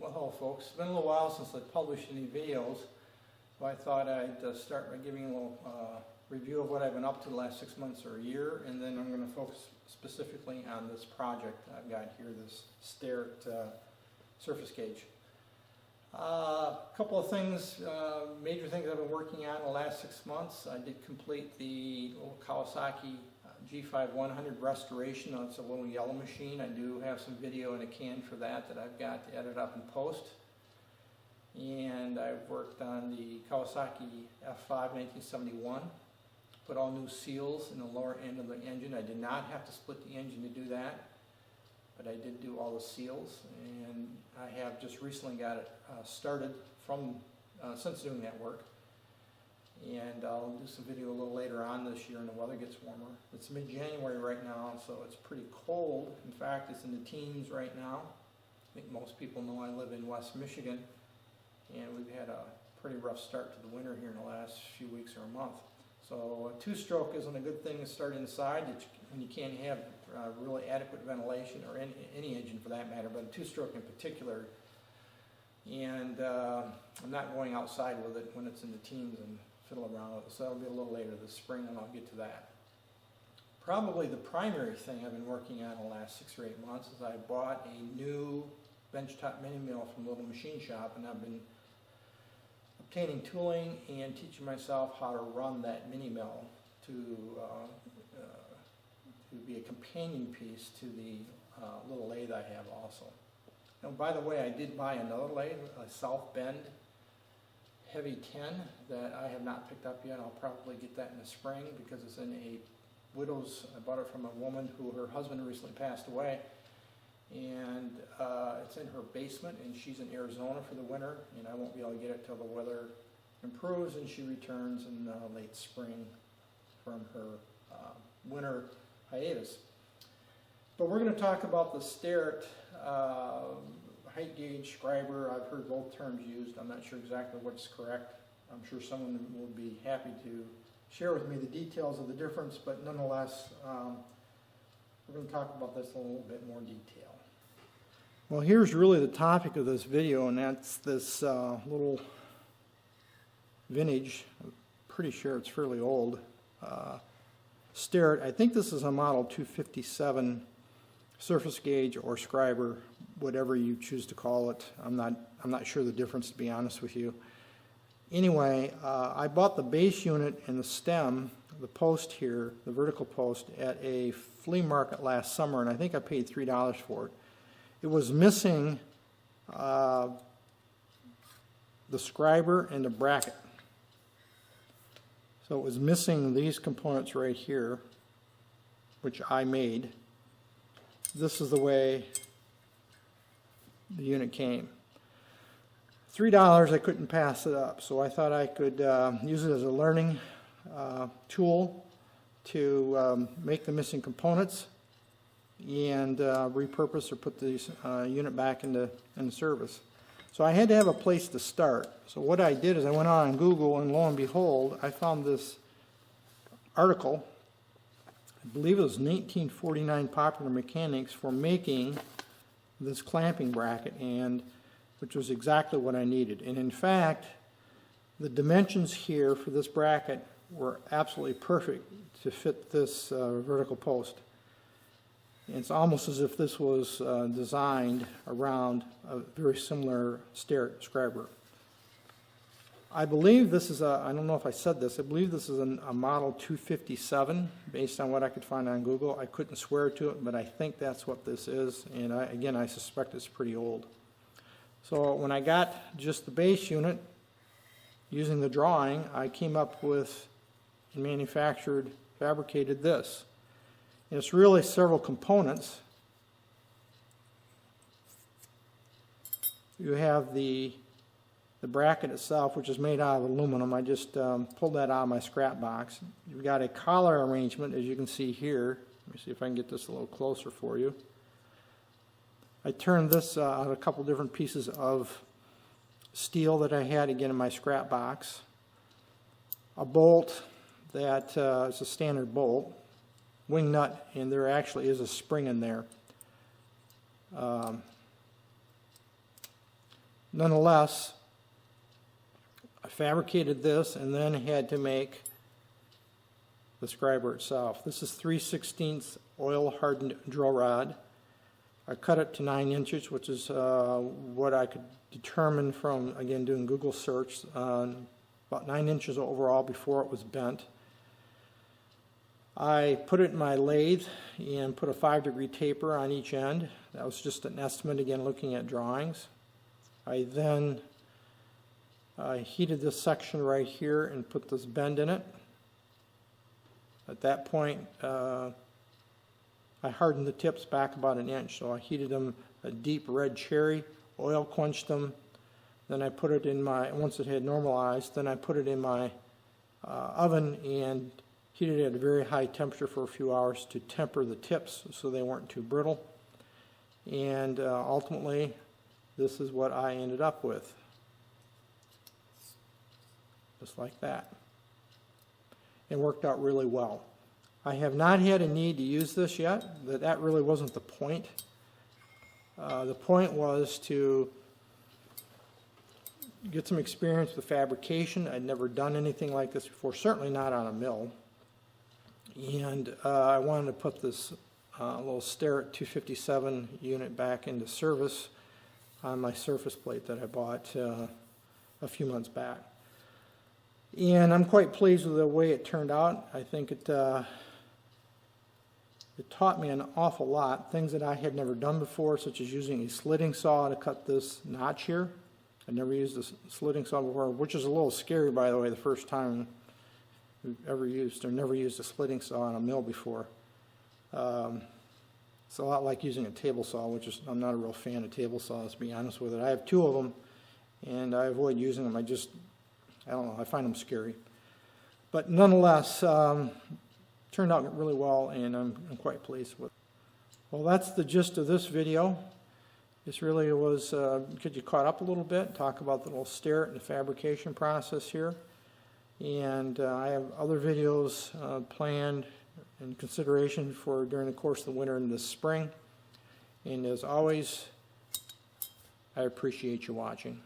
Well, hello folks. It's been a little while since I published any videos, so I thought I'd start by giving a little review of what I've been up to the last 6 months or a year, and then I'm going to focus specifically on this project I've got here, this Starrett surface gauge. A couple of things, major things I've been working on in the last 6 months. I did complete the old Kawasaki G5-100 restoration. It's a little yellow machine. I do have some video in a can for that I've got to edit up and post. And I've worked on the Kawasaki F5 1971. Put all new seals in the lower end of the engine. I did not have to split the engine to do that, but I did do all the seals, and I have just recently got it started from since doing that work. And I'll do some video a little later on this year when the weather gets warmer. It's mid-January right now, so it's pretty cold. In fact, it's in the teens right now. I think most people know I live in West Michigan, and we've had a pretty rough start to the winter here in the last few weeks or a month. So a two-stroke isn't a good thing to start inside when you can't have really adequate ventilation, or any engine for that matter, but a two-stroke in particular. And I'm not going outside with it when it's in the teens and fiddle around with it, so that'll be a little later this spring, and I'll get to that. Probably the primary thing I've been working on in the last 6 or 8 months is I bought a new benchtop mini mill from a little machine shop, and I've been obtaining tooling and teaching myself how to run that mini mill to be a companion piece to the little lathe I have also. Now, by the way, I did buy another lathe, a South Bend Heavy 10 that I have not picked up yet. I'll probably get that in the spring because it's in a widow's. I bought it from a woman who her husband recently passed away, and it's in her basement, and she's in Arizona for the winter, and I won't be able to get it till the weather improves and she returns in late spring from her winter hiatus. But we're going to talk about the Starrett height gauge, scriber. I've heard both terms used. I'm not sure exactly what's correct. I'm sure someone will be happy to share with me the details of the difference, but nonetheless, we're going to talk about this in a little bit more detail. Well, here's really the topic of this video, and that's this little vintage, I'm pretty sure it's fairly old, Starrett. I think this is a model 257 surface gauge or scriber, whatever you choose to call it. I'm not sure the difference, to be honest with you. Anyway, I bought the base unit and the stem, the post here, the vertical post, at a flea market last summer, and I think I paid $3 for it. It was missing the scriber and the bracket. So it was missing these components right here, which I made. This is the way the unit came. $3, I couldn't pass it up, so I thought I could use it as a learning tool to make the missing components and repurpose or put this unit back into service. So I had to have a place to start. So what I did is I went on Google, and lo and behold, I found this article. I believe it was 1949 Popular Mechanics for making this clamping bracket, and which was exactly what I needed. And in fact, the dimensions here for this bracket were absolutely perfect to fit this vertical post. It's almost as if this was designed around a very similar Starrett scriber. I believe this is I don't know if I said this, I believe this is a model 257 based on what I could find on Google. I couldn't swear to it, but I think that's what this is, and again, I suspect it's pretty old. So when I got just the base unit, using the drawing, I came up with and fabricated this. And it's really several components. You have the bracket itself, which is made out of aluminum. I just pulled that out of my scrap box. You've got a collar arrangement, as you can see here. Let me see if I can get this a little closer for you. I turned this out a couple different pieces of steel that I had, again, in my scrap box. A bolt that is a standard bolt. Wing nut, and there actually is a spring in there. nonetheless, I fabricated this and then had to make the scriber itself. This is 3/16 oil hardened drill rod. I cut it to 9 inches, which is what I could determine from, again, doing Google search, about 9 inches overall before it was bent. I put it in my lathe and put a 5-degree taper on each end. That was just an estimate, again, looking at drawings. I then heated this section right here and put this bend in it. At that point, I hardened the tips back about 1 inch, so I heated them a deep red cherry, oil quenched them, then I put it in my, once it had normalized, then I put it in my oven and heated it at a very high temperature for a few hours to temper the tips so they weren't too brittle. And ultimately, this is what I ended up with. Just like that. It worked out really well. I have not had a need to use this yet. That really wasn't the point. The point was to get some experience with fabrication. I'd never done anything like this before, certainly not on a mill. And I wanted to put this little Starrett 257 unit back into service on my surface plate that I bought a few months back. And I'm quite pleased with the way it turned out. I think it taught me an awful lot, things that I had never done before, such as using a slitting saw to cut this notch here. I'd never used a slitting saw before, which is a little scary, by the way, the first time we've ever used or never used a slitting saw on a mill before. It's a lot like using a table saw, which is, I'm not a real fan of table saws, to be honest with it. I have 2 of them, and I avoid using them. I don't know, I find them scary. But nonetheless, turned out really well, and I'm quite pleased with it. Well, that's the gist of this video. This really was, get you caught up a little bit, talk about the little Starrett and the fabrication process here. And I have other videos planned in consideration for during the course of the winter and this spring. And as always, I appreciate you watching.